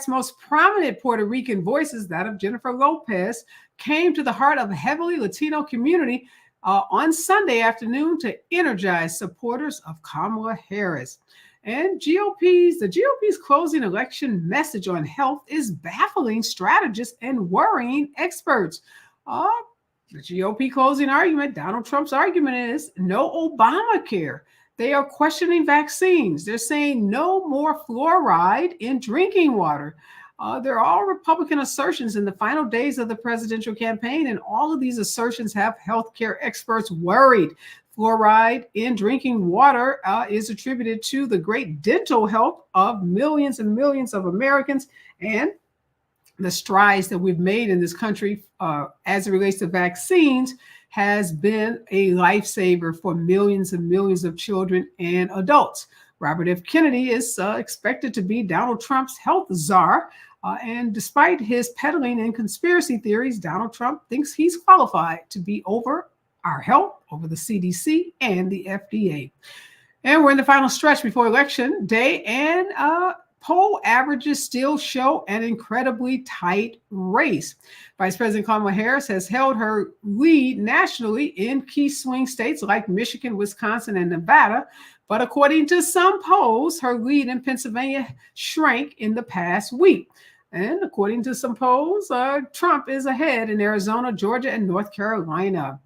most prominent Puerto Rican voices, that of Jennifer Lopez, came to the heart of a heavily Latino community on Sunday afternoon to energize supporters of Kamala Harris. And the GOP's closing election message on health is baffling strategists and worrying experts. Uh, the GOP closing argument, Donald Trump's argument is no Obamacare. They are questioning vaccines. They're saying no more fluoride in drinking water. They're all Republican assertions in the final days of the presidential campaign, and all of these assertions have healthcare experts worried. Fluoride in drinking water is attributed to the great dental health of millions and millions of Americans, and the strides that we've made in this country as it relates to vaccines has been a lifesaver for millions and millions of children and adults. Robert F. Kennedy is expected to be Donald Trump's health czar. And despite his peddling in conspiracy theories, Donald Trump thinks he's qualified to be over our health, over the CDC and the FDA. And we're in the final stretch before election day, and poll averages still show an incredibly tight race. Vice President Kamala Harris has held her lead nationally in key swing states like Michigan, Wisconsin, and Nevada. But according to some polls, her lead in Pennsylvania shrank in the past week. And according to some polls, Trump is ahead in Arizona, Georgia, and North Carolina.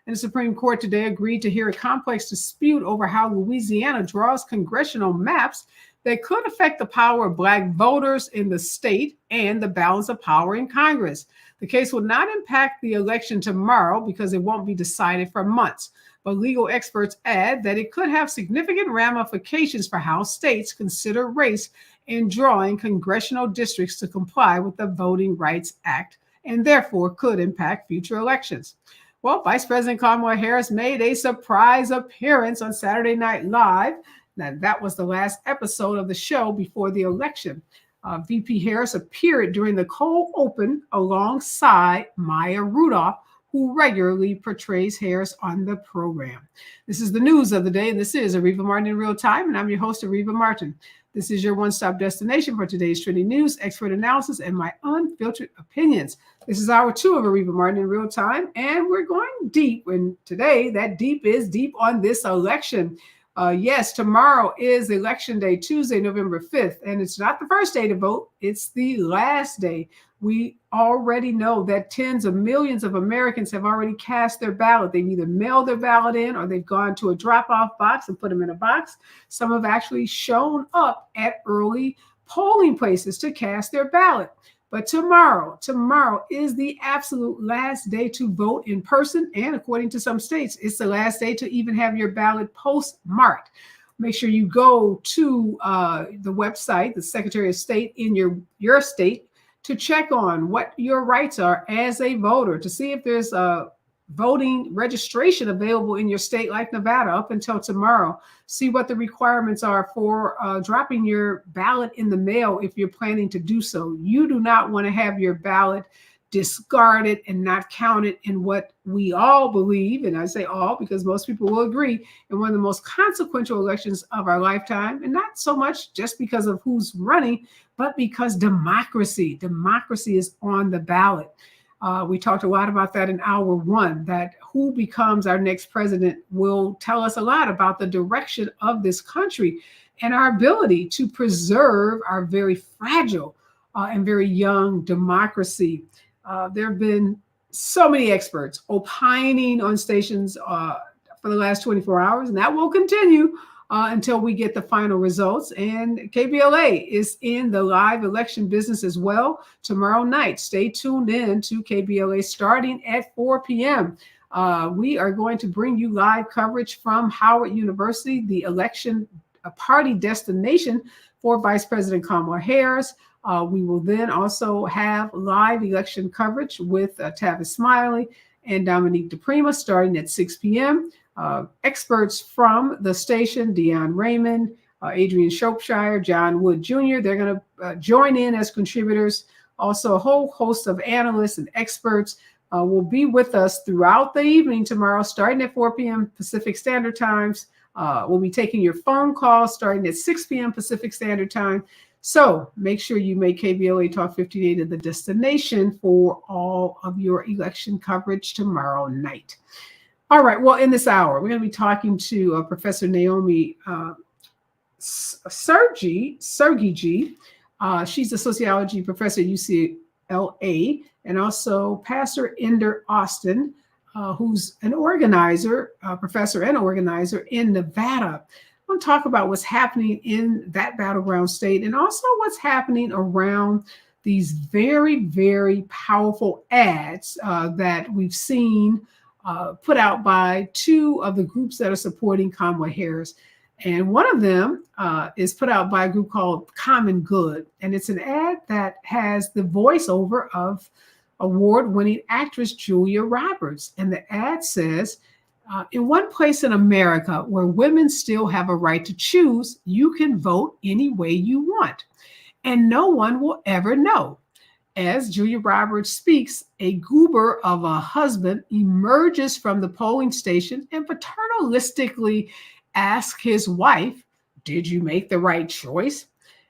And the Supreme Court today agreed to hear a complex dispute over how Louisiana draws congressional maps that could affect the power of Black voters in the state and the balance of power in Congress. The case will not impact the election tomorrow because it won't be decided for months. But legal experts add that it could have significant ramifications for how states consider race in drawing congressional districts to comply with the Voting Rights Act, and therefore could impact future elections. Well, Vice President Kamala Harris made a surprise appearance on Saturday Night Live. Now, that was the last episode of the show before the election. VP Harris appeared during the cold open alongside Maya Rudolph, who regularly portrays Harris on the program. This is the news of the day, and this is Areva Martin in Real Time, and I'm your host, Areva Martin. This is your one-stop destination for today's trending news, expert analysis, and my unfiltered opinions. This is hour 2 of Areva Martin in Real Time, and we're going deep. And today, that deep is deep on this election. Yes, tomorrow is Election Day, Tuesday, November 5th, and it's not the first day to vote. It's the last day. We already know that tens of millions of Americans have already cast their ballot. They've either mailed their ballot in or they've gone to a drop-off box and put them in a box. Some have actually shown up at early polling places to cast their ballot. But tomorrow is the absolute last day to vote in person. And according to some states, it's the last day to even have your ballot postmarked. Make sure you go to the website, the Secretary of State in your state, to check on what your rights are as a voter, to see if there's a voting registration available in your state like Nevada up until tomorrow. See what the requirements are for dropping your ballot in the mail if you're planning to do so. You do not want to have your ballot discarded and not counted in what we all believe, and I say all because most people will agree, in one of the most consequential elections of our lifetime, and not so much just because of who's running, but because democracy is on the ballot. We talked a lot about that in hour 1, that who becomes our next president will tell us a lot about the direction of this country and our ability to preserve our very fragile and very young democracy. There have been so many experts opining on stations for the last 24 hours, and that will continue until we get the final results. And KBLA is in the live election business as well tomorrow night. Stay tuned in to KBLA starting at 4 p.m. We are going to bring you live coverage from Howard University, the election party destination for Vice President Kamala Harris. We will then also have live election coverage with Tavis Smiley and Dominique DePrima starting at 6 p.m. Experts from the station, Deion Raymond, Adrian Shropshire, John Wood Jr., they're going to join in as contributors. Also, a whole host of analysts and experts will be with us throughout the evening tomorrow, starting at 4 p.m. Pacific Standard Times. We'll be taking your phone calls starting at 6 p.m. Pacific Standard Time. So make sure you make KBLA Talk 1580 the destination for all of your election coverage tomorrow night. All right. Well, in this hour, we're going to be talking to Professor Naomi Sergi. She's a sociology professor at UCLA, and also Pastor Ender Austin, who's an organizer, professor and organizer in Nevada. I want to talk about what's happening in that battleground state and also what's happening around these very, very powerful ads that we've seen put out by two of the groups that are supporting Kamala Harris. And one of them is put out by a group called Common Good. And it's an ad that has the voiceover of award-winning actress Julia Roberts. And the ad says, in one place in America where women still have a right to choose, you can vote any way you want. And no one will ever know. As Julia Roberts speaks, a goober of a husband emerges from the polling station and paternalistically asks his wife, "Did you make the right choice?"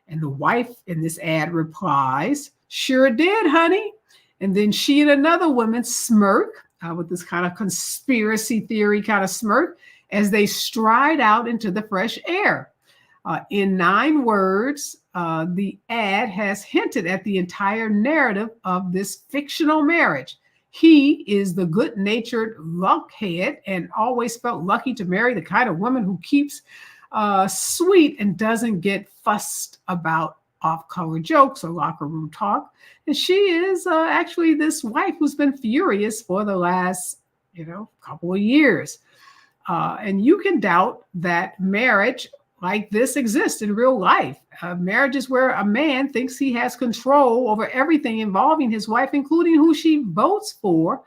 And the wife in this ad replies, "Sure did, honey." And then she and another woman smirk with this kind of conspiracy theory kind of smirk as they stride out into the fresh air. In 9 words, the ad has hinted at the entire narrative of this fictional marriage. He is the good-natured lunkhead and always felt lucky to marry the kind of woman who keeps sweet and doesn't get fussed about off-color jokes or locker room talk. And she is actually this wife who's been furious for the last, couple of years. And you can doubt that marriage like this exists in real life. Marriage is where a man thinks he has control over everything involving his wife, including who she votes for.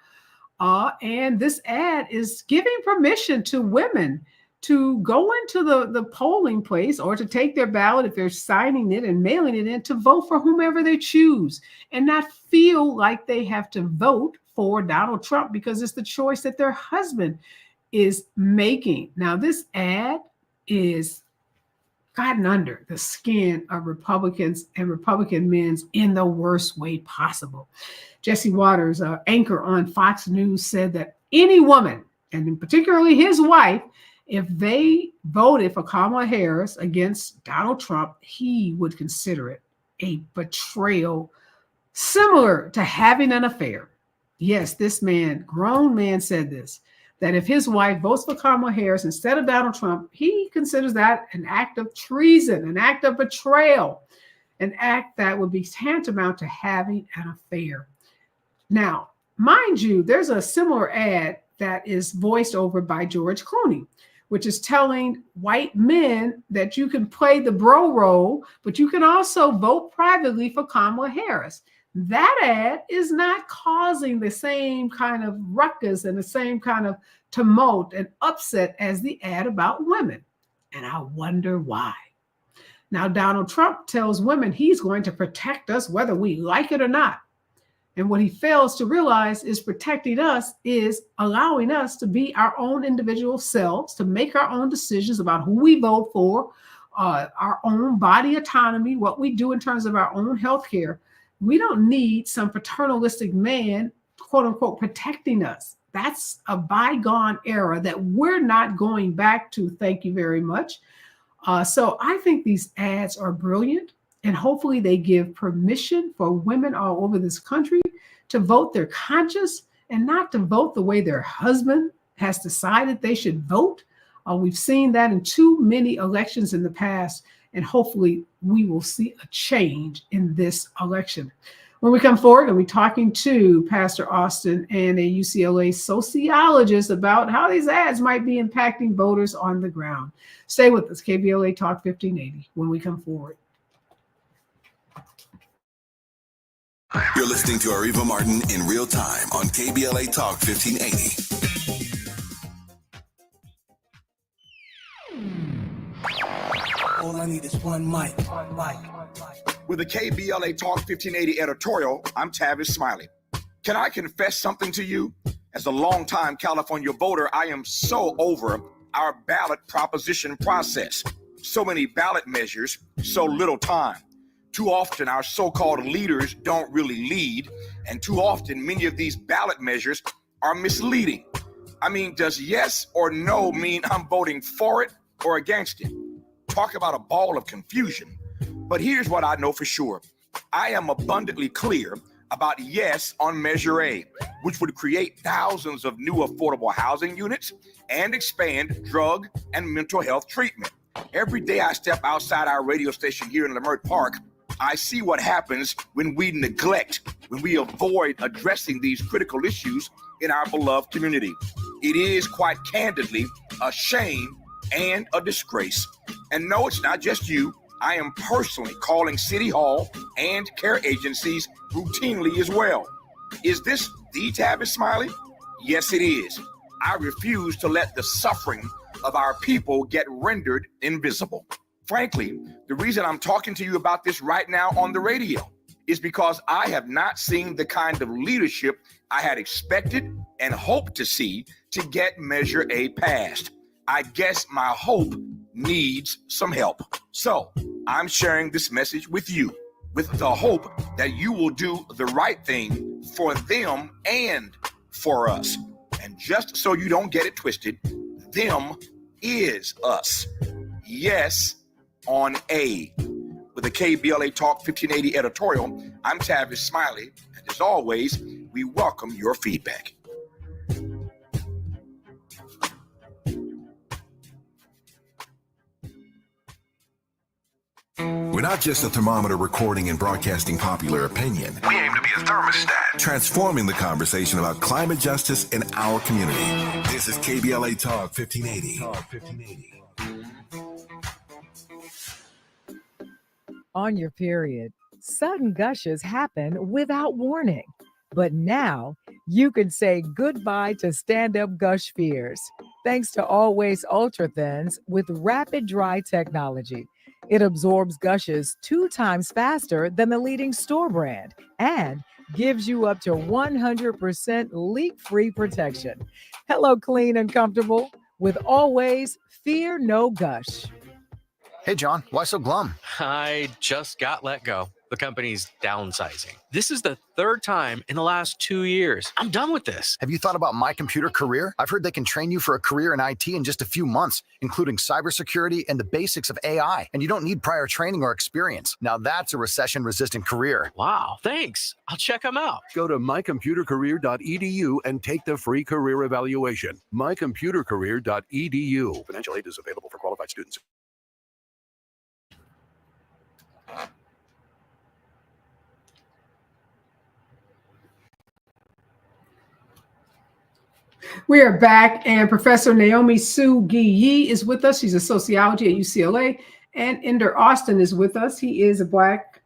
And this ad is giving permission to women to go into the polling place or to take their ballot if they're signing it and mailing it in to vote for whomever they choose and not feel like they have to vote for Donald Trump because it's the choice that their husband is making. Now, this ad is gotten under the skin of Republicans and Republican men in the worst way possible. Jesse Waters, anchor on Fox News, said that any woman, and particularly his wife, if they voted for Kamala Harris against Donald Trump, he would consider it a betrayal similar to having an affair. Yes, this man, grown man, said this, that if his wife votes for Kamala Harris instead of Donald Trump, he considers that an act of treason, an act of betrayal, an act that would be tantamount to having an affair. Now, mind you, there's a similar ad that is voiced over by George Clooney, which is telling white men that you can play the bro role, but you can also vote privately for Kamala Harris. That ad is not causing the same kind of ruckus and the same kind of tumult and upset as the ad about women. And I wonder why. Now, Donald Trump tells women he's going to protect us whether we like it or not. And what he fails to realize is protecting us is allowing us to be our own individual selves, to make our own decisions about who we vote for, our own body autonomy, what we do in terms of our own health care. We don't need some paternalistic man, quote unquote, protecting us. That's a bygone era that we're not going back to. Thank you very much. So I think these ads are brilliant, and hopefully they give permission for women all over this country to vote their conscience and not to vote the way their husband has decided they should vote. We've seen that in too many elections in the past, and hopefully we will see a change in this election. When we come forward, we'll be talking to Pastor Austin and a UCLA sociologist about how these ads might be impacting voters on the ground. Stay with us, KBLA Talk 1580, when we come forward. You're listening to Areva Martin in real time on KBLA Talk 1580. All I need is one mic. With the KBLA Talk 1580 editorial, I'm Tavis Smiley. Can I confess something to you? As a longtime California voter, I am so over our ballot proposition process. So many ballot measures, so little time. Too often, our so-called leaders don't really lead, and too often, many of these ballot measures are misleading. I mean, does yes or no mean I'm voting for it or against it? Talk about a ball of confusion. But here's what I know for sure. I am abundantly clear about yes on Measure A, which would create thousands of new affordable housing units and expand drug and mental health treatment. Every day I step outside our radio station here in Leimert Park, I see what happens when we neglect, when we avoid addressing these critical issues in our beloved community. It is quite candidly a shame and a disgrace. And no, it's not just you. I am personally calling City Hall and care agencies routinely as well. Is this the Tavis Smiley? Yes, it is. I refuse to let the suffering of our people get rendered invisible. Frankly, the reason I'm talking to you about this right now on the radio is because I have not seen the kind of leadership I had expected and hoped to see to get Measure A passed. I guess my hope needs some help. So I'm sharing this message with you with the hope that you will do the right thing for them and for us. And just so you don't get it twisted, them is us. Yes on A. With a KBLA Talk 1580 editorial, I'm Tavis Smiley, and as always, we welcome your feedback. We're not just a thermometer recording and broadcasting popular opinion. We aim to be a thermostat, transforming the conversation about climate justice in our community. This is KBLA Talk 1580. On your period, sudden gushes happen without warning. But now you can say goodbye to stand-up gush fears thanks to Always Ultra Thins with rapid dry technology. It absorbs gushes 2 times faster than the leading store brand and gives you up to 100% leak-free protection. Hello, clean and comfortable with Always Fear No Gush. Hey, John, why so glum? I just got let go. The company's downsizing. This is the 3rd time in the last 2 years. I'm done with this. Have you thought about My Computer Career? I've heard they can train you for a career in IT in just a few months, including cybersecurity and the basics of AI. And you don't need prior training or experience. Now that's a recession-resistant career. Wow, thanks. I'll check them out. Go to mycomputercareer.edu and take the free career evaluation. mycomputercareer.edu. Financial aid is available for qualified students. We are back, and Professor Naomi Sue Gee is with us. She's a sociology at UCLA, and Ender Austin is with us. He is a Black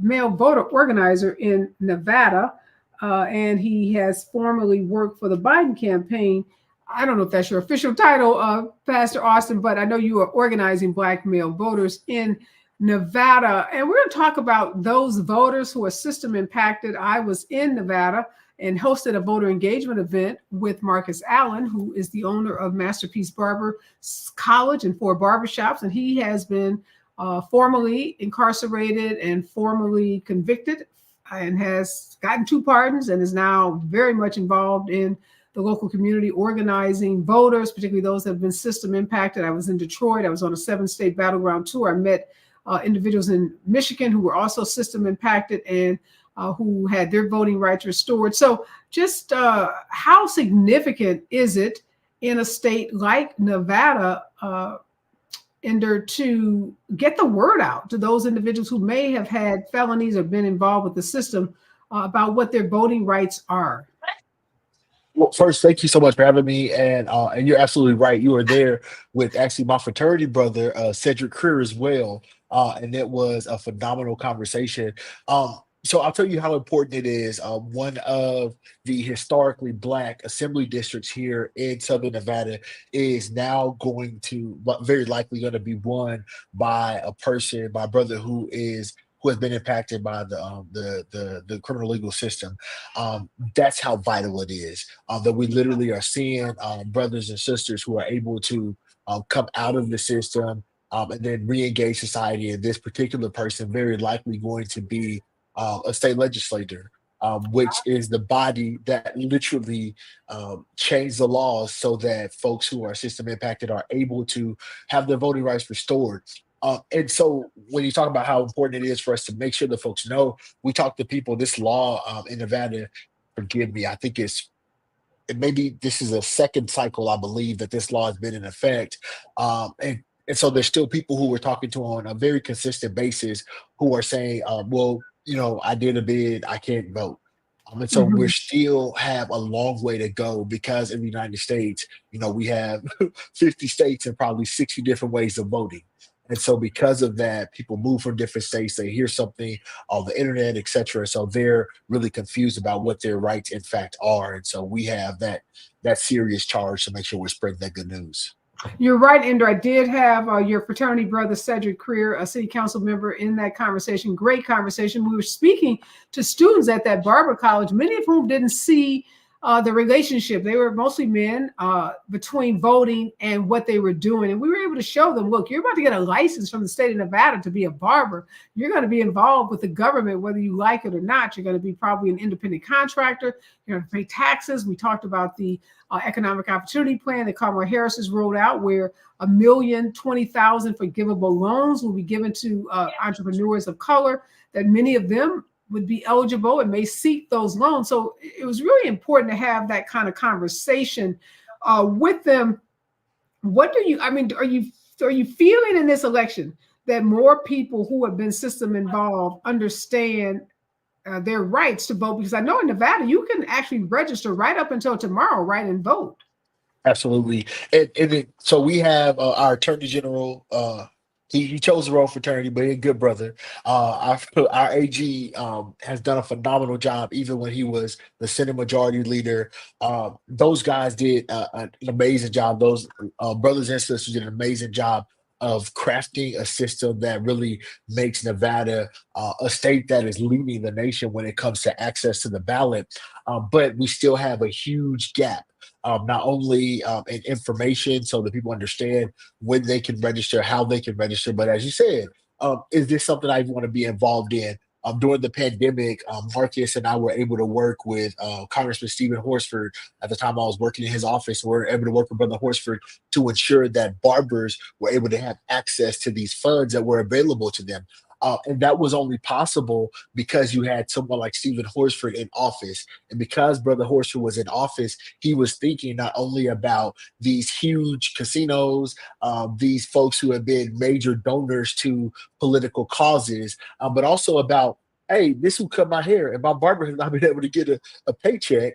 male voter organizer in Nevada, and he has formerly worked for the Biden campaign. I don't know if that's your official title, Pastor Austin, but I know you are organizing Black male voters in Nevada, and we're going to talk about those voters who are system impacted. I was in Nevada and hosted a voter engagement event with Marcus Allen, who is the owner of Masterpiece Barber College and 4 barbershops. And he has been formally incarcerated and formally convicted and has gotten 2 pardons and is now very much involved in the local community organizing voters, particularly those that have been system impacted. I was in Detroit. I was on a 7-state battleground tour. I met individuals in Michigan who were also system impacted and who had their voting rights restored. So just how significant is it in a state like Nevada, Ender, to get the word out to those individuals who may have had felonies or been involved with the system about what their voting rights are? Well, first, thank you so much for having me. And you're absolutely right. You were there with actually my fraternity brother, Cedric Creer, as well. And it was a phenomenal conversation. So I'll tell you how important it is. One of the historically Black assembly districts here in Southern Nevada is now very likely going to be won by a brother who has been impacted by the criminal legal system. That's how vital it is that we literally are seeing brothers and sisters who are able to come out of the system, and then re-engage society. And this particular person very likely going to be a state legislator, which is the body that literally changed the laws so that folks who are system impacted are able to have their voting rights restored. And so when you talk about how important it is for us to make sure that folks know, we talk to people, this law in Nevada, forgive me, I think maybe this is a second cycle, I believe, that this law has been in effect. And so there's still people who we're talking to on a very consistent basis who are saying, well, I did a bid, I can't vote. And so we Mhm. still have a long way to go because in the United States, we have 50 states and probably 60 different ways of voting. And so because of that, people move from different states, they hear something on the internet, et cetera. So they're really confused about what their rights in fact are. And so we have that serious charge to make sure we're spreading that good news. You're right, Ender. I did have your fraternity brother, Cedric Creer, a city council member, in that conversation. Great conversation. We were speaking to students at that Barber College, many of whom didn't see the relationship. They were mostly men between voting and what they were doing. And we were able to show them, look, you're about to get a license from the state of Nevada to be a barber. You're going to be involved with the government, whether you like it or not. You're going to be probably an independent contractor. You're going to pay taxes. We talked about the economic opportunity plan that Kamala Harris has rolled out, where 1,020,000 forgivable loans will be given to entrepreneurs of color, that many of them would be eligible and may seek those loans. So it was really important to have that kind of conversation with them. What do you, I mean, are you feeling in this election that more people who have been system involved understand their rights to vote? Because I know in Nevada, you can actually register right up until tomorrow, right, and vote. Absolutely. So we have our Attorney General. He chose the wrong fraternity, but he's a good brother. Our AG has done a phenomenal job, even when he was the Senate Majority Leader. Those guys did an amazing job. Those brothers and sisters did an amazing job of crafting a system that really makes Nevada a state that is leading the nation when it comes to access to the ballot. But we still have a huge gap. Not only in information so that people understand when they can register, how they can register, but as you said, is this something I want to be involved in? During the pandemic, Marcus and I were able to work with Congressman Stephen Horsford. At the time I was working in his office, we were able to work with Brother Horsford to ensure that barbers were able to have access to these funds that were available to them. And that was only possible because you had someone like Stephen Horsford in office. And because Brother Horsford was in office, he was thinking not only about these huge casinos, these folks who have been major donors to political causes, but also about, hey, this will cut my hair, and my barber has not been able to get a paycheck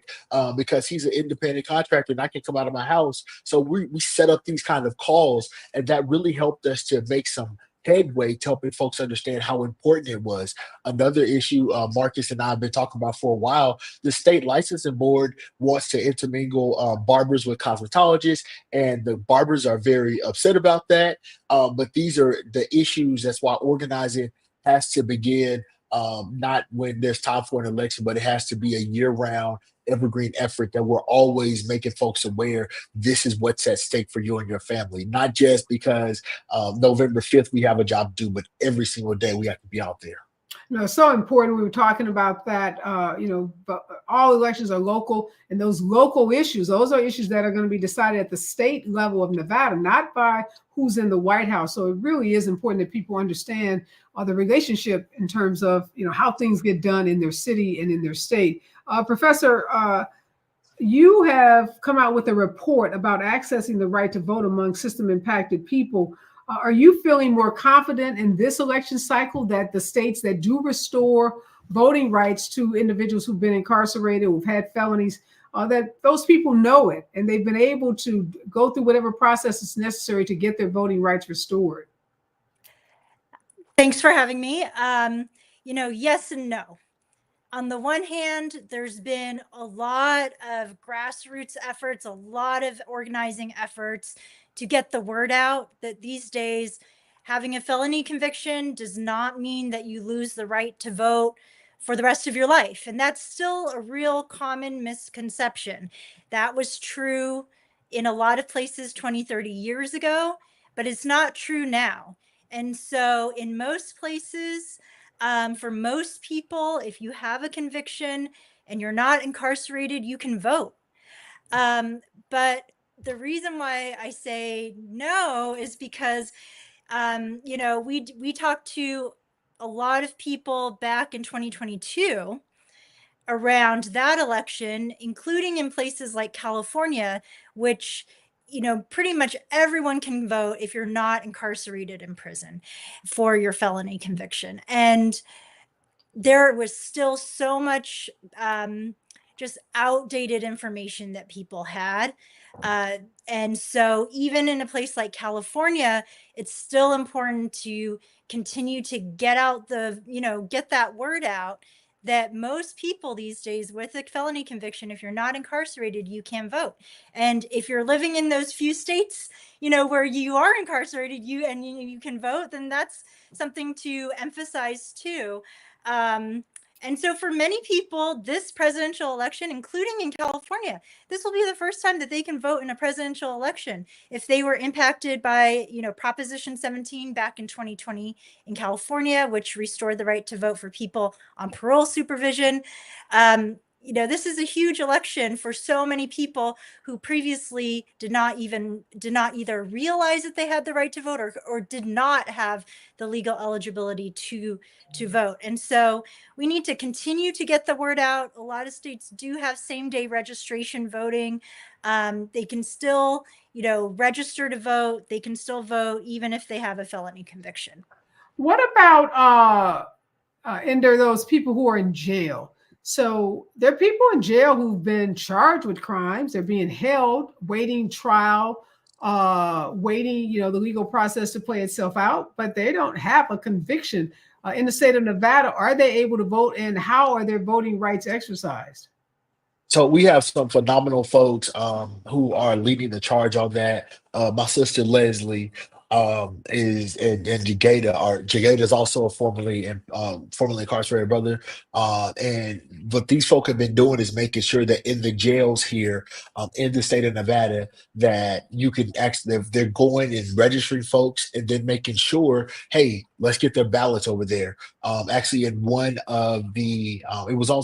because he's an independent contractor and I can come out of my house. So we set up these kind of calls, and that really helped us to make some headway to helping folks understand how important it was. Another issue Marcus and I have been talking about for a while, the state licensing board wants to intermingle barbers with cosmetologists, and the barbers are very upset about that. But these are the issues. That's why organizing has to begin not when there's time for an election, but it has to be a year-round evergreen effort that we're always making folks aware this is what's at stake for you and your family, not just because November 5th we have a job to do, but every single day we have to be out there. No, it's so important. We were talking about that. But all elections are local, and those local issues, those are issues that are going to be decided at the state level of Nevada, not by who's in the White House. So it really is important that people understand the relationship in terms of how things get done in their city and in their state. Professor, you have come out with a report about accessing the right to vote among system impacted people. Are you feeling more confident in this election cycle that the states that do restore voting rights to individuals who've been incarcerated, who've had felonies, that those people know it and they've been able to go through whatever process is necessary to get their voting rights restored? Thanks for having me. Yes and no. On the one hand, there's been a lot of grassroots efforts, a lot of organizing efforts to get the word out that these days having a felony conviction does not mean that you lose the right to vote for the rest of your life. And that's still a real common misconception. That was true in a lot of places 20, 30 years ago. but it's not true now. And so in most places, for most people, if you have a conviction and you're not incarcerated, you can vote. But the reason why I say no is because, we talked to a lot of people back in 2022 around that election, including in places like California, which, pretty much everyone can vote if you're not incarcerated in prison for your felony conviction. And there was still so much just outdated information that people had. And so even in a place like California, it's still important to continue to get out get that word out that most people these days with a felony conviction, if you're not incarcerated, you can vote. And if you're living in those few states, where you are incarcerated, you can vote, then that's something to emphasize too. And so for many people, this presidential election, including in California, this will be the first time that they can vote in a presidential election. If they were impacted by, Proposition 17 back in 2020 in California, which restored the right to vote for people on parole supervision, this is a huge election for so many people who previously did not either realize that they had the right to vote or did not have the legal eligibility to vote. And so we need to continue to get the word out. A lot of states do have same-day registration voting. They can still, register to vote. They can still vote even if they have a felony conviction. What about and there are those people who are in jail? So there are people in jail who've been charged with crimes. They're being held, waiting trial, waiting, the legal process to play itself out, but they don't have a conviction. In the state of Nevada, are they able to vote, and how are their voting rights exercised? So we have some phenomenal folks who are leading the charge on that. My sister Leslie is and Jageda is also a formerly incarcerated brother. And what these folk have been doing is making sure that in the jails here in the state of Nevada that you can actually they're going and registering folks and then making sure, hey, let's get their ballots over there. Actually, in one of the it was on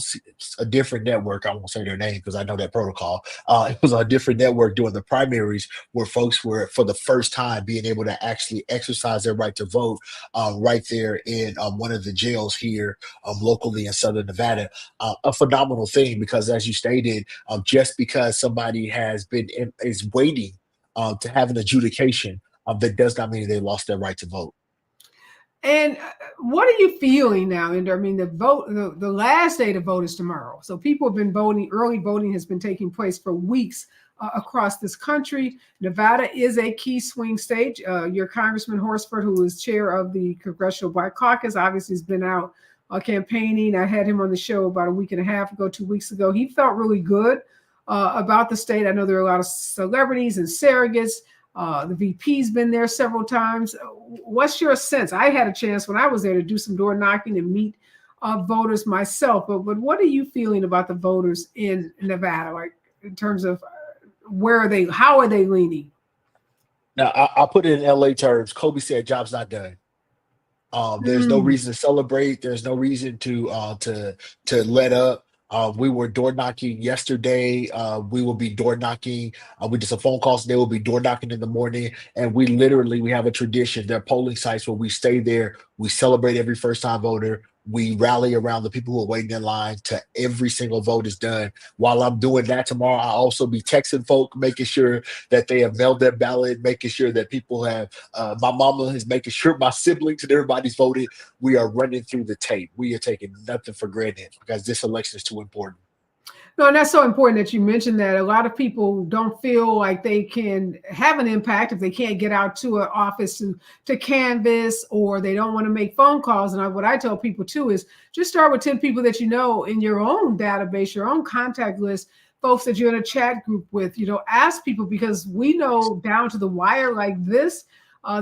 a different network. I won't say their name because I know that protocol. It was on a different network doing the primaries where folks were for the first time being able to actually exercise their right to vote right there in one of the jails here locally in Southern Nevada. A phenomenal thing because, as you stated, just because somebody is waiting to have an adjudication, that does not mean they lost their right to vote. And what are you feeling now? And I mean, the last day to vote is tomorrow. So people have been voting. Early voting has been taking place for weeks across this country. Nevada is a key swing state. Your Congressman Horsford, who is chair of the Congressional Black Caucus, obviously has been out campaigning. I had him on the show about a week and a half ago, 2 weeks ago. He felt really good about the state. I know there are a lot of celebrities and surrogates. The VP's been there several times. What's your sense? I had a chance when I was there to do some door knocking and meet voters myself. But what are you feeling about the voters in Nevada, like in terms of where are they? How are they leaning? Now, I'll put it in LA terms. Kobe said, "Job's not done." There's no reason to celebrate. There's no reason to let up. We were door knocking yesterday. We will be door knocking. We did some phone calls today. We'll be door knocking in the morning. And we have a tradition. There are polling sites where we stay there. We celebrate every first time voter. We rally around the people who are waiting in line to every single vote is done. While I'm doing that tomorrow, I'll also be texting folk, making sure that they have mailed their ballot, making sure that people have, my mama is making sure my siblings and everybody's voted. We are running through the tape. We are taking nothing for granted because this election is too important. No, and that's so important that you mentioned that. A lot of people don't feel like they can have an impact if they can't get out to an office to canvass, or they don't want to make phone calls. And what I tell people too is just start with 10 people that you know in your own database, your own contact list, folks that you're in a chat group with. Ask people, because we know down to the wire like this,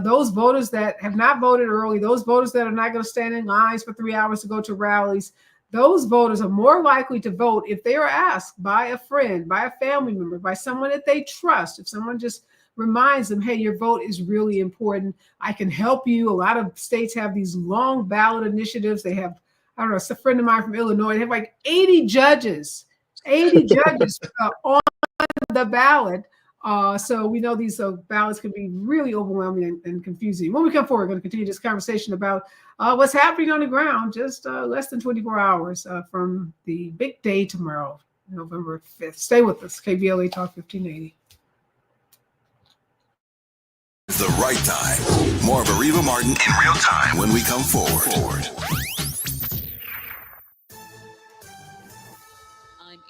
those voters that have not voted early, those voters that are not going to stand in lines for 3 hours to go to rallies, those voters are more likely to vote if they are asked by a friend, by a family member, by someone that they trust. If someone just reminds them, hey, your vote is really important. I can help you. A lot of states have these long ballot initiatives. They have, I don't know, it's a friend of mine from Illinois. They have like 80 judges on the ballot. So we know these ballots can be really overwhelming and confusing. When we come forward, we're going to continue this conversation about what's happening on the ground just less than 24 hours from the big day tomorrow, November 5th. Stay with us, KBLA Talk 1580. The right time. More of Areva Martin in real time when we come forward.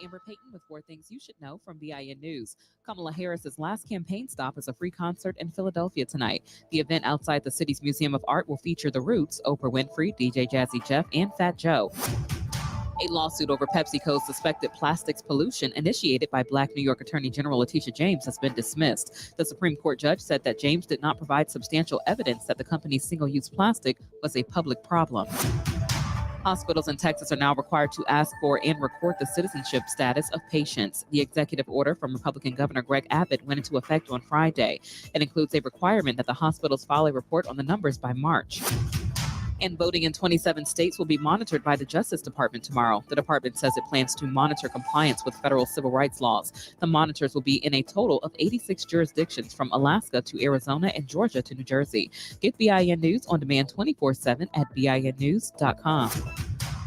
Amber Payton with 4 things you should know from BIN News. Kamala Harris's last campaign stop is a free concert in Philadelphia tonight. The event outside the city's Museum of Art will feature The Roots, Oprah Winfrey, DJ Jazzy Jeff, and Fat Joe. A lawsuit over PepsiCo's suspected plastics pollution initiated by Black New York Attorney General Letitia James has been dismissed. The Supreme Court judge said that James did not provide substantial evidence that the company's single-use plastic was a public problem. Hospitals in Texas are now required to ask for and record the citizenship status of patients. The executive order from Republican Governor Greg Abbott went into effect on Friday. It includes a requirement that the hospitals file a report on the numbers by March. And voting in 27 states will be monitored by the Justice Department tomorrow. The department says it plans to monitor compliance with federal civil rights laws. The monitors will be in a total of 86 jurisdictions from Alaska to Arizona and Georgia to New Jersey. Get BIN News on demand 24/7 at BINnews.com.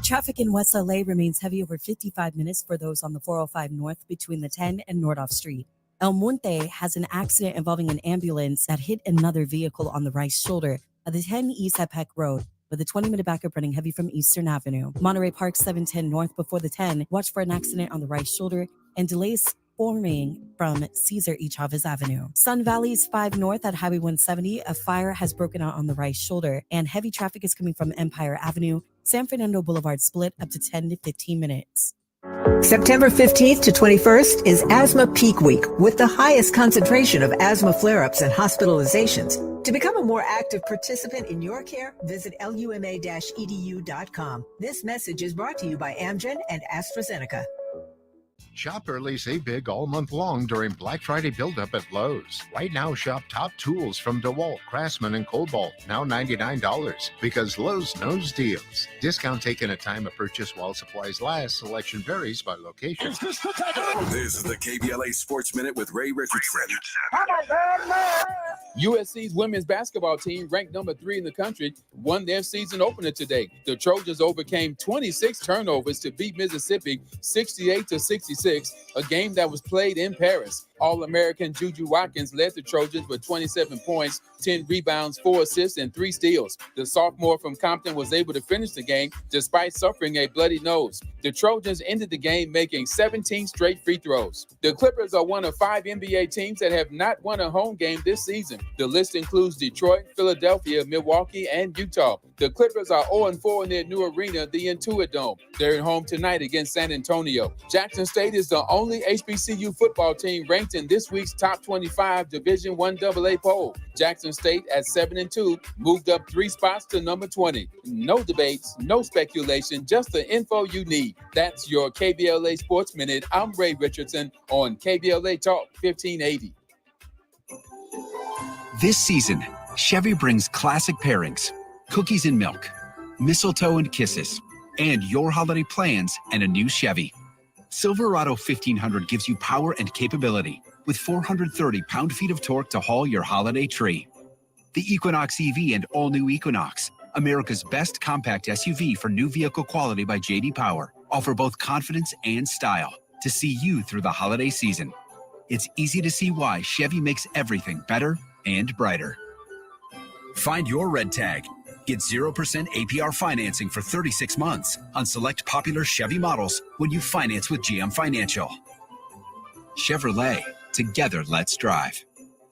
Traffic in West LA remains heavy over 55 minutes for those on the 405 North between the 10 and Nordhoff Street. El Monte has an accident involving an ambulance that hit another vehicle on the right shoulder of the 10 East at Peck Road, with a 20-minute backup running heavy from Eastern Avenue. Monterey Park 710 North before the 10. Watch for an accident on the right shoulder and delays forming from Cesar E. Chavez Avenue. Sun Valley's 5 North at Highway 170. A fire has broken out on the right shoulder and heavy traffic is coming from Empire Avenue. San Fernando Boulevard split up to 10 to 15 minutes. September 15th to 21st is Asthma Peak Week with the highest concentration of asthma flare-ups and hospitalizations. To become a more active participant in your care, visit luma-edu.com. This message is brought to you by Amgen and AstraZeneca. Shop early, save big all month long during Black Friday build-up at Lowe's. Right now, shop top tools from DeWalt, Craftsman, and Cobalt, now $99. Because Lowe's knows deals. Discount taken at time of purchase while supplies last. Selection varies by location. This is the KBLA Sports Minute with Ray Richardson. USC's women's basketball team, ranked number 3 in the country, won their season opener today. The Trojans overcame 26 turnovers to beat Mississippi 68-66, a game that was played in Paris. All-American Juju Watkins led the Trojans with 27 points, 10 rebounds, 4 assists, and 3 steals. The sophomore from Compton was able to finish the game despite suffering a bloody nose. The Trojans ended the game making 17 straight free throws. The Clippers are one of 5 NBA teams that have not won a home game this season. The list includes Detroit, Philadelphia, Milwaukee, and Utah. The Clippers are 0-4 in their new arena, the Intuit Dome. They're at home tonight against San Antonio. Jackson State is the only HBCU football team ranked in this week's top 25 Division I AA poll. Jackson State at 7-2 moved up 3 spots to number 20. No debates, no speculation, just the info you need. That's your KBLA Sports Minute. I'm Ray Richardson on KBLA Talk 1580. This season, Chevy brings classic pairings, cookies and milk, mistletoe and kisses, and your holiday plans and a new Chevy. Silverado 1500 gives you power and capability with 430 pound-feet of torque to haul your holiday tree. The Equinox EV and all-new Equinox, America's best compact SUV for new vehicle quality by J.D. Power, offer both confidence and style to see you through the holiday season. It's easy to see why Chevy makes everything better and brighter. Find your red tag. Get 0% APR financing for 36 months on select popular Chevy models when you finance with GM Financial. Chevrolet, together let's drive.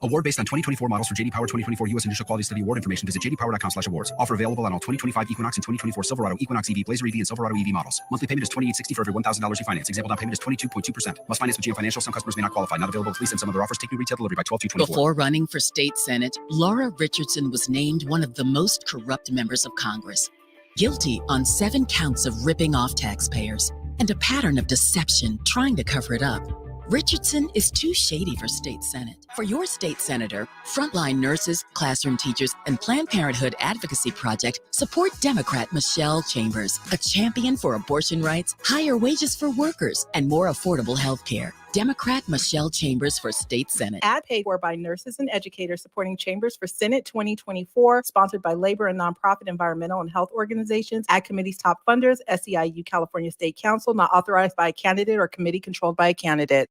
Award based on 2024 models for J.D. Power 2024 U.S. Initial Quality Study Award information. Visit jdpower.com/awards. Offer available on all 2025 Equinox and 2024 Silverado, Equinox EV, Blazer EV, and Silverado EV models. Monthly payment is $28.60 for every $1,000 you finance. Example down payment is 22.2%. Must finance with GM Financial. Some customers may not qualify. Not available with lease and some other offers. Take new retail delivery by 12/2/24. Before running for state senate, Laura Richardson was named one of the most corrupt members of Congress, guilty on 7 counts of ripping off taxpayers and a pattern of deception trying to cover it up. Richardson is too shady for state senate. For your state senator, frontline nurses, classroom teachers, and Planned Parenthood Advocacy Project, support Democrat Michelle Chambers, a champion for abortion rights, higher wages for workers, and more affordable health care. Democrat Michelle Chambers for state senate. Ad paid for by nurses and educators supporting Chambers for Senate 2024, sponsored by labor and nonprofit environmental and health organizations, Ad Committee's top funders, SEIU California State Council, not authorized by a candidate or committee controlled by a candidate.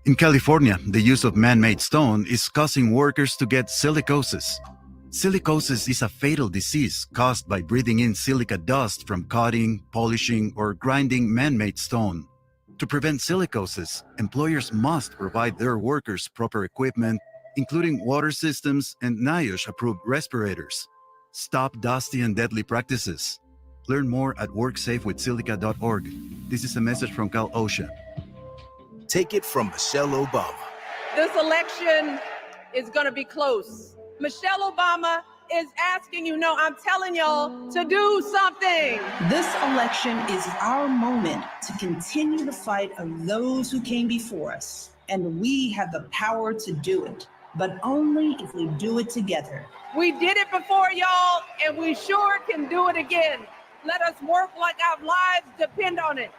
In California, the use of man-made stone is causing workers to get silicosis. Silicosis is a fatal disease caused by breathing in silica dust from cutting, polishing, or grinding man-made stone. To prevent silicosis, employers must provide their workers proper equipment, including water systems and NIOSH-approved respirators. Stop dusty and deadly practices. Learn more at worksafewithsilica.org. This is a message from Cal OSHA. Take it from Michelle Obama. This election is going to be close. Michelle Obama is asking you, no, I'm telling y'all to do something. This election is our moment to continue the fight of those who came before us, and we have the power to do it, but only if we do it together. We did it before, y'all, and we sure can do it again. Let us work like our lives depend on it.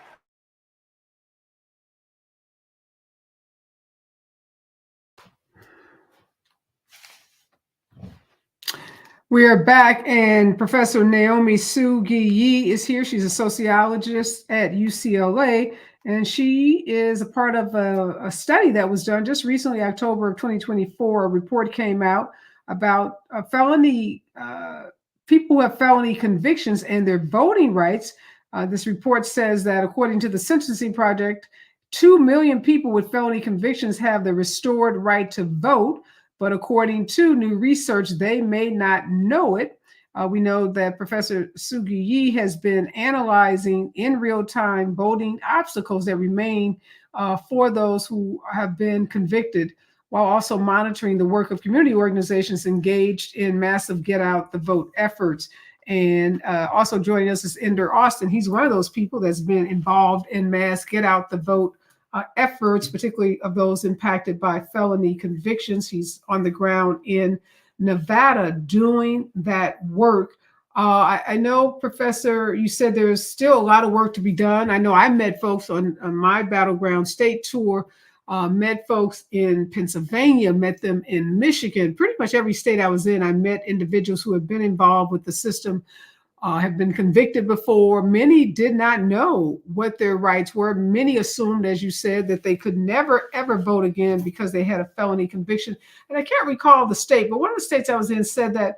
We are back, and Professor Naomi Sue Yi is here. She's a sociologist at UCLA, and she is a part of a study that was done just recently, October of 2024. A report came out about people who have felony convictions and their voting rights. This report says that according to the Sentencing Project, 2 million people with felony convictions have the restored right to vote. But according to new research, they may not know it. We know that Professor Sugi Yi has been analyzing in real time voting obstacles that remain for those who have been convicted, while also monitoring the work of community organizations engaged in massive get out the vote efforts. And also joining us is Ender Austin. He's one of those people that's been involved in mass get out the vote efforts, particularly of those impacted by felony convictions. He's on the ground in Nevada doing that work. I know, Professor, you said there's still a lot of work to be done. I know I met folks on my Battleground State tour, met folks in Pennsylvania, met them in Michigan. Pretty much every state I was in, I met individuals who have been involved with the system, have been convicted before. Many did not know what their rights were. Many assumed, as you said, that they could never, ever vote again because they had a felony conviction. And I can't recall the state, but one of the states I was in said that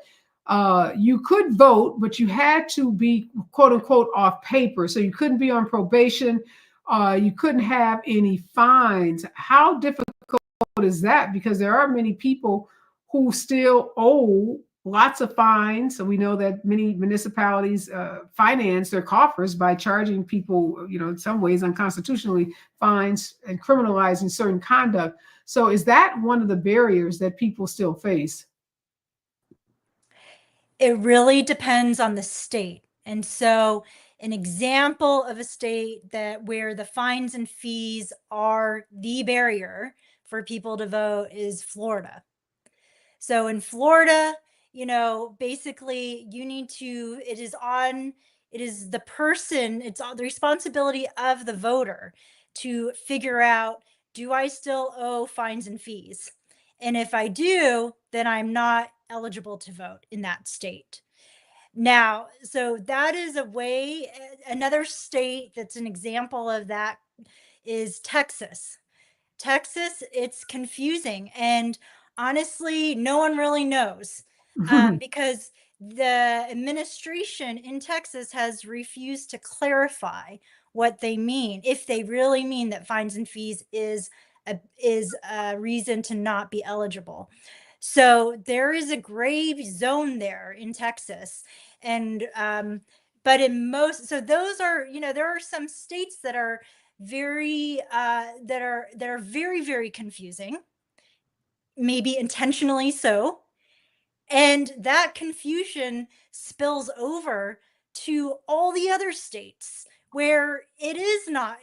you could vote, but you had to be, quote unquote, off paper. So you couldn't be on probation. You couldn't have any fines. How difficult is that? Because there are many people who still owe lots of fines. So we know that many municipalities finance their coffers by charging people, in some ways unconstitutionally, fines and criminalizing certain conduct. So is that one of the barriers that people still face? It really depends on the state. And so an example of a state where the fines and fees are the barrier for people to vote is Florida. So in Florida, basically it is the responsibility of the voter to figure out, do I still owe fines and fees? And if I do, then I'm not eligible to vote in that state. Now, so that is a way. Another state that's an example of that is Texas. Texas, it's confusing. And honestly, no one really knows because the administration in Texas has refused to clarify what they mean, if they really mean that fines and fees is a reason to not be eligible. So there is a gray zone there in Texas. And but those are, there are some states that are very very, very confusing, maybe intentionally so. And that confusion spills over to all the other states where it is not,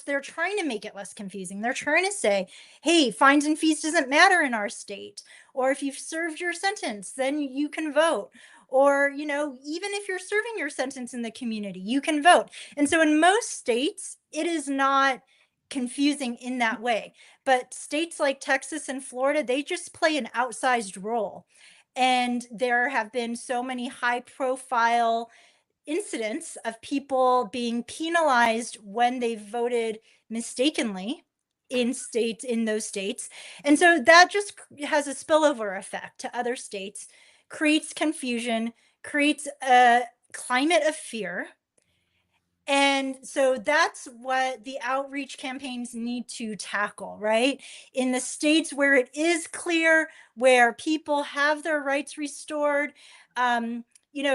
they're trying to make it less confusing. They're trying to say, hey, fines and fees doesn't matter in our state. Or if you've served your sentence, then you can vote. Or, even if you're serving your sentence in the community, you can vote. And so in most states, it is not confusing in that way. But states like Texas and Florida, they just play an outsized role. And there have been so many high profile incidents of people being penalized when they voted mistakenly in those states. And so that just has a spillover effect to other states, creates confusion, creates a climate of fear. And so that's what the outreach campaigns need to tackle, right? In the states where it is clear, where people have their rights restored,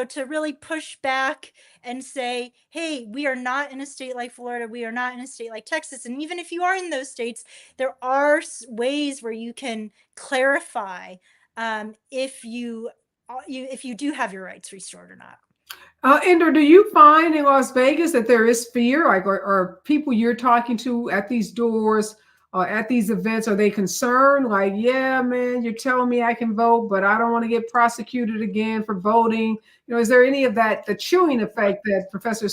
to really push back and say, hey, we are not in a state like Florida. We are not in a state like Texas. And even if you are in those states, there are ways where you can clarify if you do have your rights restored or not. Ender, do you find in Las Vegas that there is fear, like, or people you're talking to at these doors, at these events, are they concerned? Like, yeah, man, you're telling me I can vote, but I don't want to get prosecuted again for voting. Is there any of that, the chilling effect that Professor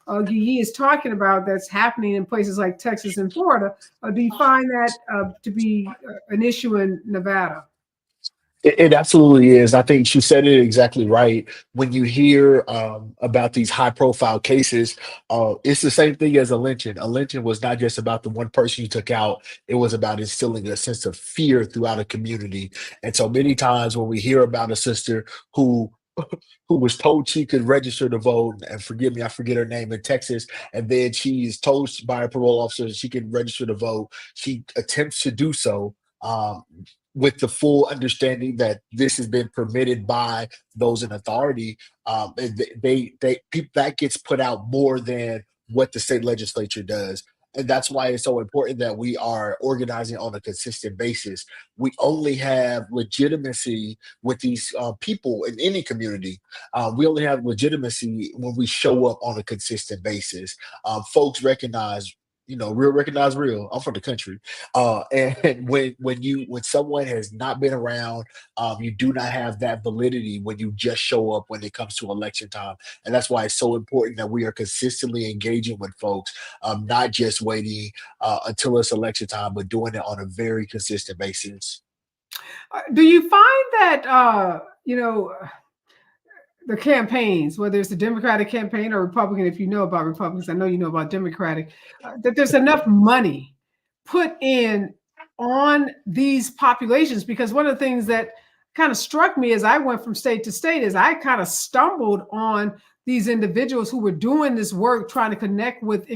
Guyi is talking about that's happening in places like Texas and Florida? Do you find that to be an issue in Nevada? It absolutely is. I think she said it exactly right. When you hear about these high profile cases, it's the same thing as a lynching. A lynching was not just about the one person you took out, it was about instilling a sense of fear throughout a community. And so many times when we hear about a sister who was told she could register to vote, and forgive me, I forget her name, in Texas, and then she is told by a parole officer that she can register to vote. She attempts to do so. With the full understanding that this has been permitted by those in authority, that gets put out more than what the state legislature does. And that's why it's so important that we are organizing on a consistent basis. We only have legitimacy with these people in any community. We only have legitimacy when we show up on a consistent basis. Folks recognize, real recognize real. I'm from the country, and when someone has not been around, you do not have that validity when you just show up when it comes to election time, and that's why it's so important that we are consistently engaging with folks, not just waiting until it's election time, but doing it on a very consistent basis. Do you find that the campaigns, whether it's the Democratic campaign or Republican, if you know about Republicans, I know you know about Democratic, that there's enough money put in on these populations? Because one of the things that kind of struck me as I went from state to state is I kind of stumbled on these individuals who were doing this work, trying to connect with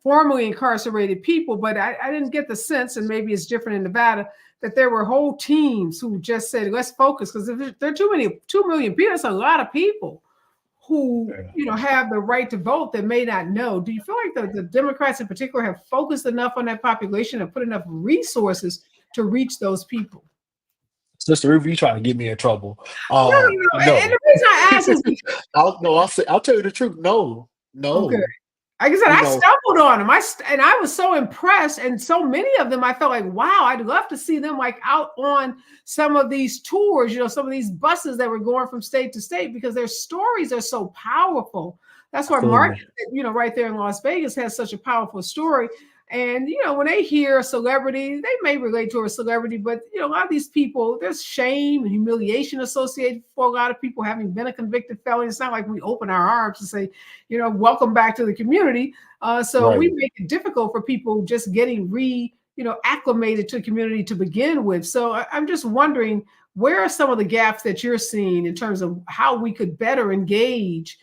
formerly incarcerated people, but I didn't get the sense, and maybe it's different in Nevada, that there were whole teams who just said, let's focus, because if there are 2 million people, that's a lot of people who have the right to vote that may not know. Do you feel like the Democrats in particular have focused enough on that population and put enough resources to reach those people? Sister Ruby, you trying to get me in trouble? No. And the reason I ask is I'll tell you the truth. No. Okay. Like I said, I stumbled on them. And I was so impressed. And so many of them, I felt like, wow, I'd love to see them like out on some of these tours, some of these buses that were going from state to state, because their stories are so powerful. That's why Mark, right there in Las Vegas, has such a powerful story. And, when they hear a celebrity, they may relate to a celebrity, but, a lot of these people, there's shame and humiliation associated for a lot of people having been a convicted felon. It's not like we open our arms and say, welcome back to the community. So we make it difficult for people just getting acclimated to the community to begin with. So I'm just wondering, where are some of the gaps that you're seeing in terms of how we could better engage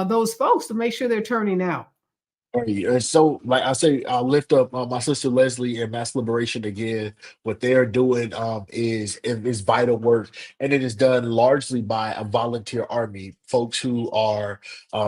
those folks to make sure they're turning out? So, like I say, I'll lift up my sister Leslie and Mass Liberation again. What they're doing is vital work, and it is done largely by a volunteer army, folks who are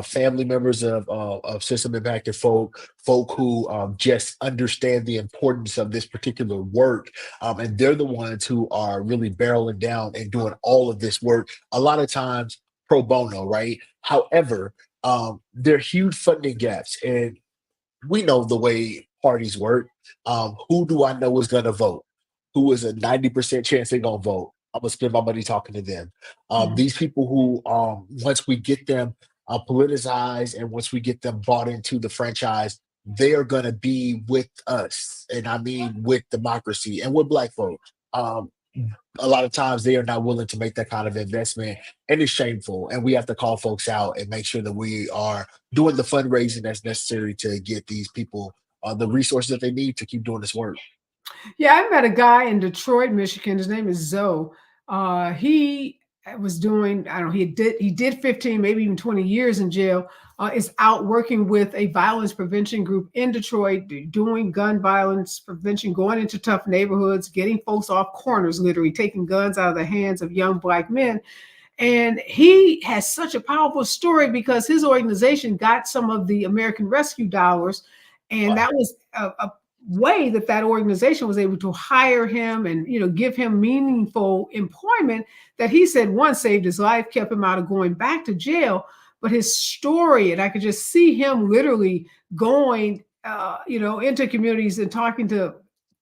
family members of system impacted folk who just understand the importance of this particular work, and they're the ones who are really barreling down and doing all of this work. A lot of times pro bono, right? However, There are huge funding gaps, and we know the way parties work. Who do I know is going to vote? Who is a 90% chance they're going to vote? I'm going to spend my money talking to them. These people who, once we get them politicized and once we get them bought into the franchise, they are going to be with us. And I mean, with democracy and with Black folk. Um, a lot of times they are not willing to make that kind of investment, and it's shameful, and we have to call folks out and make sure that we are doing the fundraising that's necessary to get these people the resources that they need to keep doing this work. Yeah, I met a guy in Detroit, Michigan. His name is Zoe. He was doing, I don't know, he did 15, maybe even 20 years in jail. Is out working with a violence prevention group in Detroit, doing gun violence prevention, going into tough neighborhoods, getting folks off corners, literally taking guns out of the hands of young Black men. And he has such a powerful story because his organization got some of the American Rescue dollars, and that was a way that organization was able to hire him and give him meaningful employment that he said one saved his life, kept him out of going back to jail. But his story, and I could just see him literally going into communities and talking to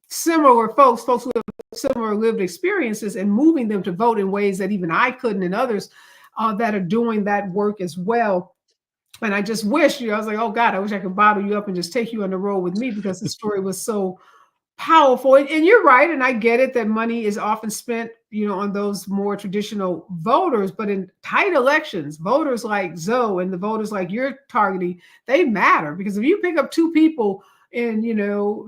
similar folks who have similar lived experiences and moving them to vote in ways that even I couldn't, and others that are doing that work as well. And I just wish, I was like, oh God, I wish I could bottle you up and just take you on the road with me because the story was so powerful. And you're right, and I get it that money is often spent, on those more traditional voters, but in tight elections, voters like Zoe and the voters like you're targeting, they matter, because if you pick up two people in,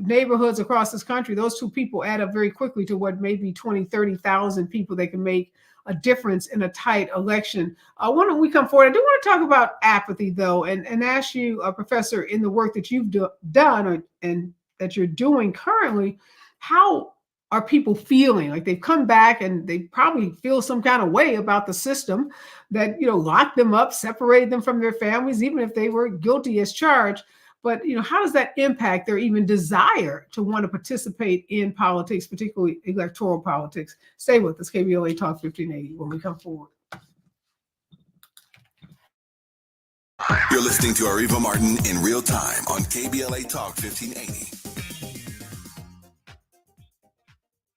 neighborhoods across this country, those two people add up very quickly to what maybe 20, 30,000 people they can make a difference in a tight election. Why don't we come forward? I do want to talk about apathy, though, and ask you, Professor, in the work that you've done and that you're doing currently, how are people feeling? Like they've come back and they probably feel some kind of way about the system that, locked them up, separated them from their families, even if they were guilty as charged. But, how does that impact their even desire to want to participate in politics, particularly electoral politics? Stay with us, KBLA Talk 1580, when we come forward. You're listening to Areva Martin in real time on KBLA Talk 1580.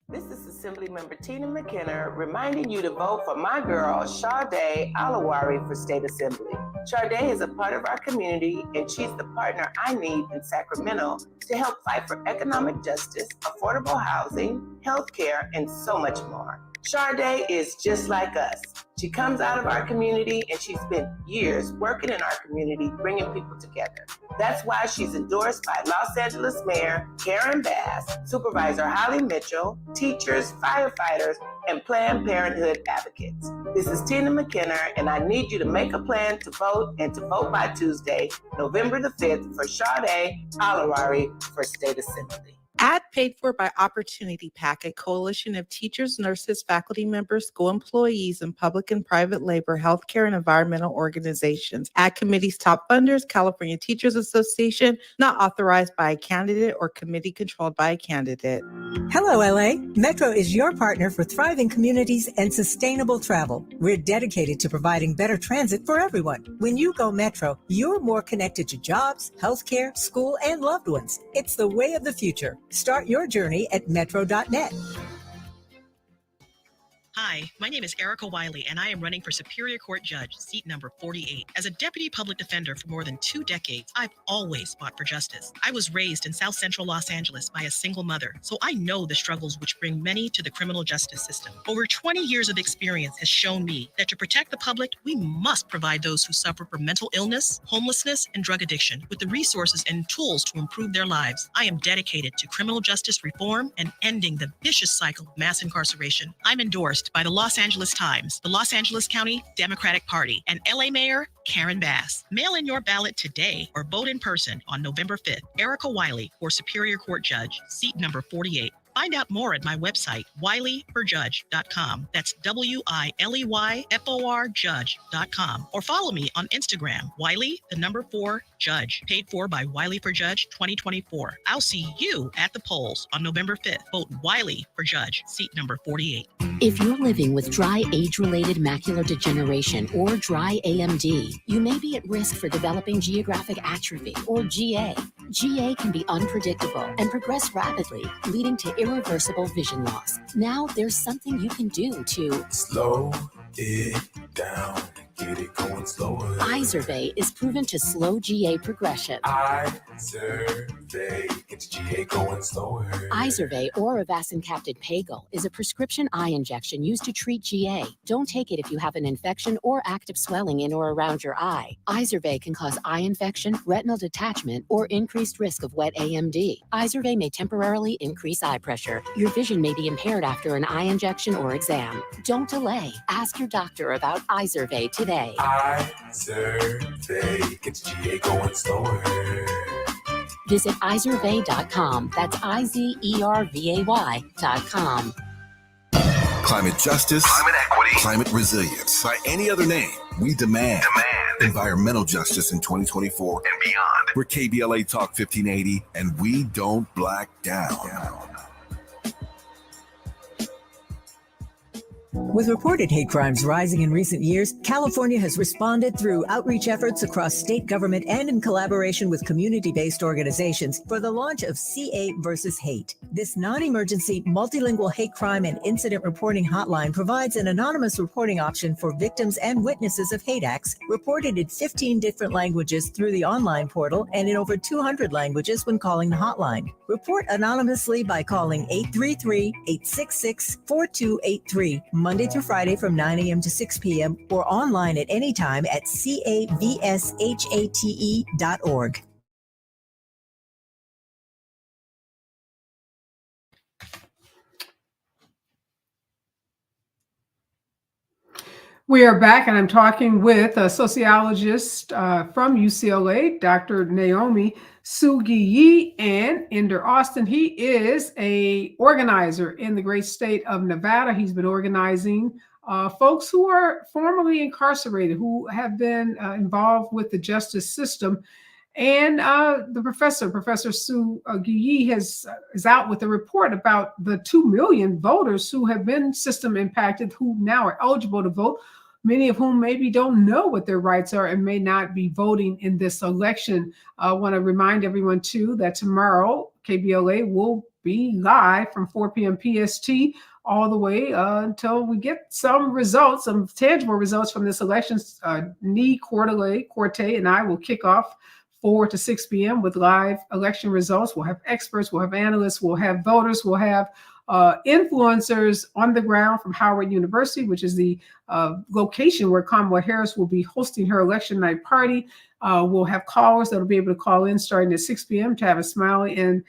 This is Assemblymember Tina McKenna reminding you to vote for my girl, Sade Alawari, for State Assembly. Sade is a part of our community, and she's the partner I need in Sacramento to help fight for economic justice, affordable housing, healthcare, and so much more. Sade is just like us. She comes out of our community, and she spent years working in our community, bringing people together. That's why she's endorsed by Los Angeles Mayor Karen Bass, Supervisor Holly Mitchell, teachers, firefighters, and Planned Parenthood advocates. This is Tina McKenna, and I need you to make a plan to vote, and to vote by Tuesday, November the 5th, for Sade Alawari for State Assembly. Ad paid for by Opportunity PAC, a coalition of teachers, nurses, faculty members, school employees, and public and private labor, healthcare, and environmental organizations. Ad committee's top funders, California Teachers Association, not authorized by a candidate or committee controlled by a candidate. Hello, LA. Metro is your partner for thriving communities and sustainable travel. We're dedicated to providing better transit for everyone. When you go Metro, you're more connected to jobs, healthcare, school, and loved ones. It's the way of the future. Start your journey at metro.net. Hi, my name is Erica Wiley, and I am running for Superior Court Judge, seat number 48. As a deputy public defender for more than 2 decades, I've always fought for justice. I was raised in South Central Los Angeles by a single mother, so I know the struggles which bring many to the criminal justice system. Over 20 years of experience has shown me that to protect the public, we must provide those who suffer from mental illness, homelessness, and drug addiction with the resources and tools to improve their lives. I am dedicated to criminal justice reform and ending the vicious cycle of mass incarceration. I'm endorsed by the Los Angeles Times, the Los Angeles County Democratic Party, and LA Mayor Karen Bass. Mail in your ballot today or vote in person on November 5th. Erica Wiley for Superior Court Judge, seat number 48. Find out more at my website, wileyforjudge.com. That's WILEYFOR judge.com. Or follow me on Instagram, Wiley4Judge. Paid for by Wiley for Judge 2024. I'll see you at the polls on November 5th. Vote Wiley for Judge, seat number 48. If you're living with dry age-related macular degeneration or dry AMD, you may be at risk for developing geographic atrophy or GA. GA can be unpredictable and progress rapidly, leading to irreversible vision loss. Now there's something you can do to slow it down, get it going slower. Izervay is proven to slow GA progression. Izervay gets GA going slower. Izervay or avacincaptad pagel is a prescription eye injection used to treat GA. Don't take it if you have an infection or active swelling in or around your eye. Izervay can cause eye infection, retinal detachment, or increased risk of wet AMD. Izervay may temporarily increase eye pressure. Your vision may be impaired after an eye injection or exam. Don't delay. Ask your doctor about Izervay today. Izervay gets GA going slower. Visit Izervay.com. That's IZERVAY.com. Climate justice, climate equity, climate resilience. By any other name, we demand environmental justice in 2024 and beyond. We're KBLA Talk 1580, and we don't black down. With reported hate crimes rising in recent years, California has responded through outreach efforts across state government and in collaboration with community-based organizations for the launch of CA versus Hate. This non-emergency, multilingual hate crime and incident reporting hotline provides an anonymous reporting option for victims and witnesses of hate acts, reported in 15 different languages through the online portal and in over 200 languages when calling the hotline. Report anonymously by calling 833-866-4283, Monday through Friday from 9 a.m. to 6 p.m. or online at any time at cavshate.org. We are back, and I'm talking with a sociologist from UCLA, Dr. Naomi Sugi, and Ender Austin. He is a organizer in the great state of Nevada. He's been organizing folks who are formerly incarcerated, who have been involved with the justice system. And the Professor Sugi, is out with a report about the 2 million voters who have been system impacted, who now are eligible to vote, many of whom maybe don't know what their rights are and may not be voting in this election. I want to remind everyone, too, that tomorrow KBLA will be live from 4 p.m. PST all the way until we get some results, some tangible results from this election. Nee Corte and I will kick off 4 to 6 p.m. with live election results. We'll have experts, we'll have analysts, we'll have voters, we'll have influencers on the ground from Howard University, which is the location where Kamala Harris will be hosting her election night party. We'll have callers that will be able to call in starting at 6 p.m. Tavis Smiley and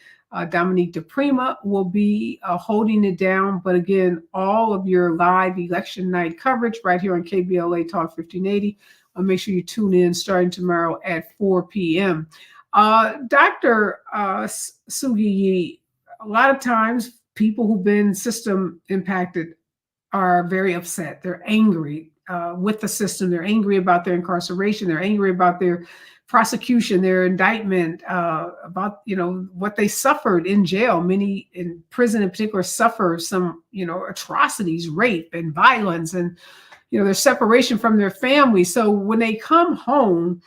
Dominique DePrima will be holding it down. But again, all of your live election night coverage right here on KBLA Talk 1580. Make sure you tune in starting tomorrow at 4 p.m. Dr. Sugi, a lot of times people who've been system impacted are very upset. They're angry with the system. They're angry about their incarceration. They're angry about their prosecution, their indictment, about what they suffered in jail. Many in prison in particular suffer some atrocities, rape and violence, and their separation from their family. So when they come home,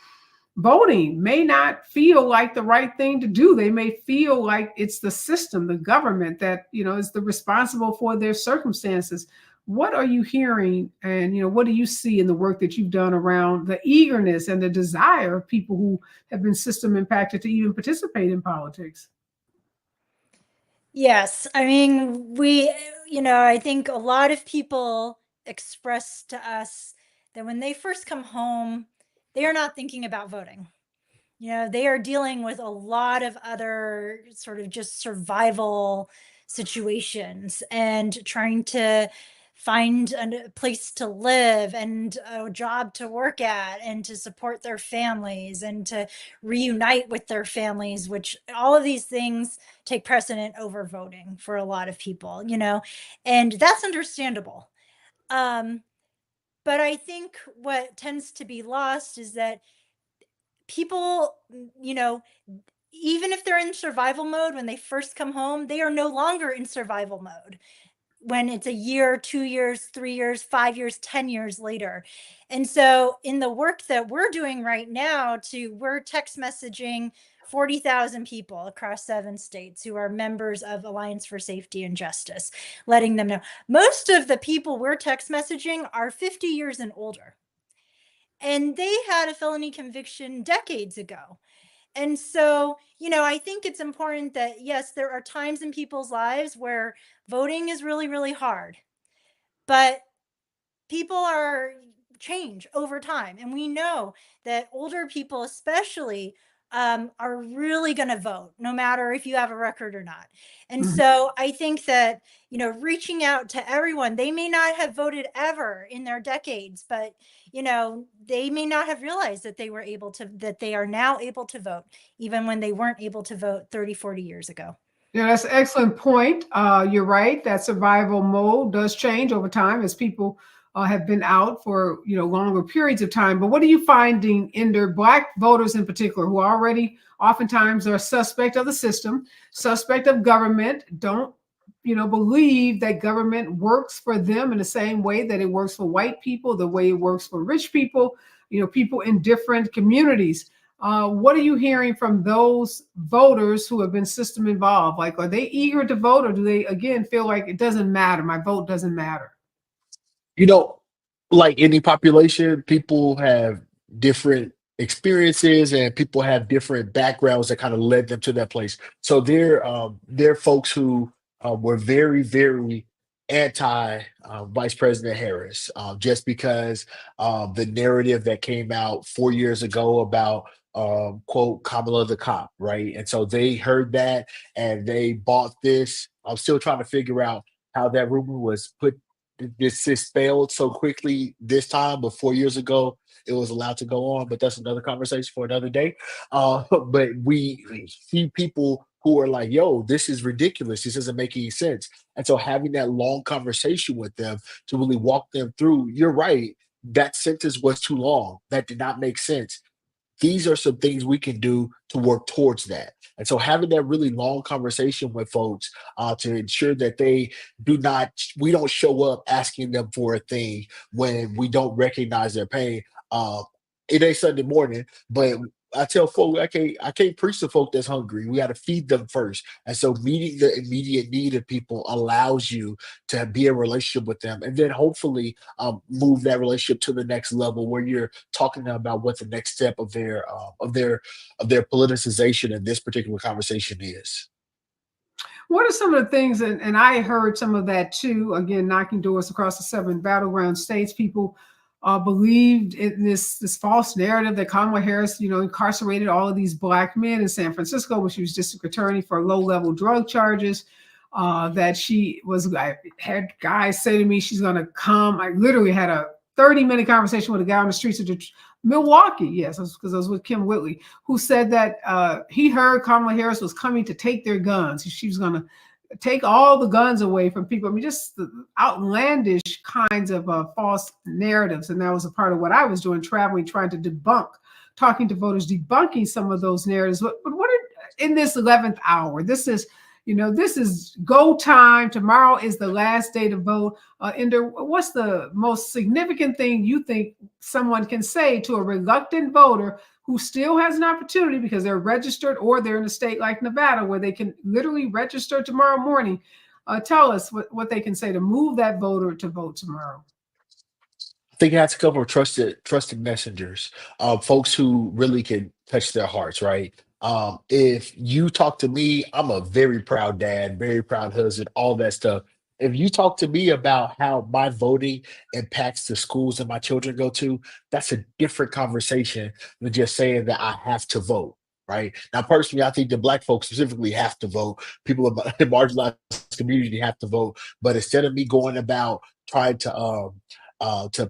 voting may not feel like the right thing to do. They may feel like it's the system, the government that, is the responsible for their circumstances. What are you hearing? And, what do you see in the work that you've done around the eagerness and the desire of people who have been system impacted to even participate in politics? Yes. I mean, I think a lot of people express to us that when they first come home, they are not thinking about voting. They are dealing with a lot of other sort of just survival situations and trying to find a place to live and a job to work at and to support their families and to reunite with their families, which all of these things take precedent over voting for a lot of people, and that's understandable. Um, but I think what tends to be lost is that people, even if they're in survival mode when they first come home, they are no longer in survival mode when it's a year, 2 years, 3 years, 5 years, 10 years later. And so in the work that we're doing right now, we're text messaging 40,000 people across 7 states who are members of Alliance for Safety and Justice, letting them know. Most of the people we're text messaging are 50 years and older. And they had a felony conviction decades ago. And so, I think it's important that, yes, there are times in people's lives where voting is really, really hard, but people change over time. And we know that older people, especially, are really going to vote, no matter if you have a record or not. And so I think that, reaching out to everyone, they may not have voted ever in their decades, but, they may not have realized that they are now able to vote, even when they weren't able to vote 30, 40 years ago. Yeah, that's an excellent point. You're right. That survival mode does change over time as people have been out for longer periods of time. But what are you finding in their Black voters in particular, who already oftentimes are suspect of the system, suspect of government, don't believe that government works for them in the same way that it works for white people, the way it works for rich people, people in different communities. What are you hearing from those voters who have been system involved? Like, are they eager to vote, or do they, again, feel like it doesn't matter? My vote doesn't matter. Like any population, people have different experiences and people have different backgrounds that kind of led them to that place. So there are folks who were very, very anti Vice President Harris, just because the narrative that came out 4 years ago about quote Kamala the cop, right? And so they heard that and they bought this. I'm still trying to figure out how that rumor was put. This just failed so quickly this time, but 4 years ago it was allowed to go on. But that's another conversation for another day. But we see people who are like, "Yo, this is ridiculous. This doesn't make any sense." And so having that long conversation with them to really walk them through, you're right. That sentence was too long. That did not make sense. These are some things we can do to work towards that. And so having that really long conversation with folks to ensure that we don't show up asking them for a thing when we don't recognize their pain. It ain't Sunday morning, but I tell folk I can't preach to folk that's hungry. We got to feed them first. And so meeting the immediate need of people allows you to be in a relationship with them, and then hopefully move that relationship to the next level where you're talking to them about what the next step of their politicization in this particular conversation is. What are some of the things, and I heard some of that too, again, knocking doors across the 7 battleground states, people believed in this false narrative that Kamala Harris, incarcerated all of these Black men in San Francisco when she was district attorney for low-level drug charges, that I had guys say to me, she's going to come. I literally had a 30-minute conversation with a guy on the streets of Milwaukee, yes, because I was with Kim Whitley, who said that he heard Kamala Harris was coming to take their guns. She was going to take all the guns away from people. I mean, just the outlandish kinds of false narratives. And that was a part of what I was doing, traveling, trying to talking to voters, debunking some of those narratives. But what in this 11th hour, this is go time. Tomorrow is the last day to vote. Inder, what's the most significant thing you think someone can say to a reluctant voter who still has an opportunity because they're registered or they're in a state like Nevada where they can literally register tomorrow morning? Tell us what they can say to move that voter to vote tomorrow. I think it has to come from trusted messengers, folks who really can touch their hearts, right? If you talk to me, I'm a very proud dad, very proud husband, all that stuff. If you talk to me about how my voting impacts the schools that my children go to, that's a different conversation than just saying that I have to vote. Right now, personally, I think that Black folks specifically have to vote. People in marginalized community have to vote. But instead of me going about trying to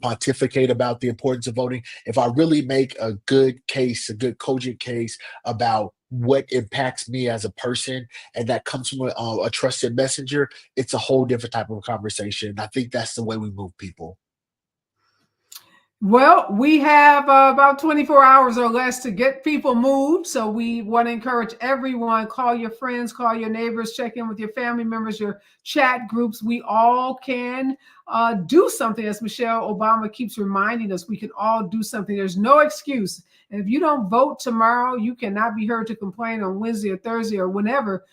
pontificate about the importance of voting, if I really make a good case, a good cogent case about what impacts me as a person, and that comes from a trusted messenger, it's a whole different type of conversation. I think that's the way we move people. Well, we have about 24 hours or less to get people moved. So we want to encourage everyone, call your friends, call your neighbors, check in with your family members, your chat groups. We all can do something, as Michelle Obama keeps reminding us. We can all do something. There's no excuse. And if you don't vote tomorrow, you cannot be heard to complain on Wednesday or Thursday or whenever,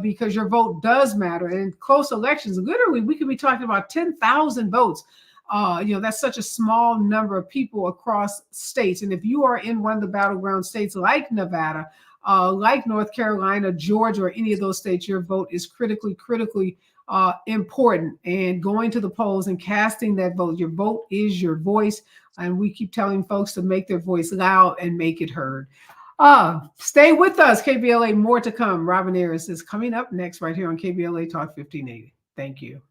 because your vote does matter. And in close elections, literally, we could be talking about 10,000 votes. That's such a small number of people across states. And if you are in one of the battleground states like Nevada, like North Carolina, Georgia, or any of those states, your vote is critically important. And going to the polls and casting that vote, your vote is your voice. And we keep telling folks to make their voice loud and make it heard. Stay with us, KBLA, more to come. Robin Ayers is coming up next right here on KBLA Talk 1580. Thank you.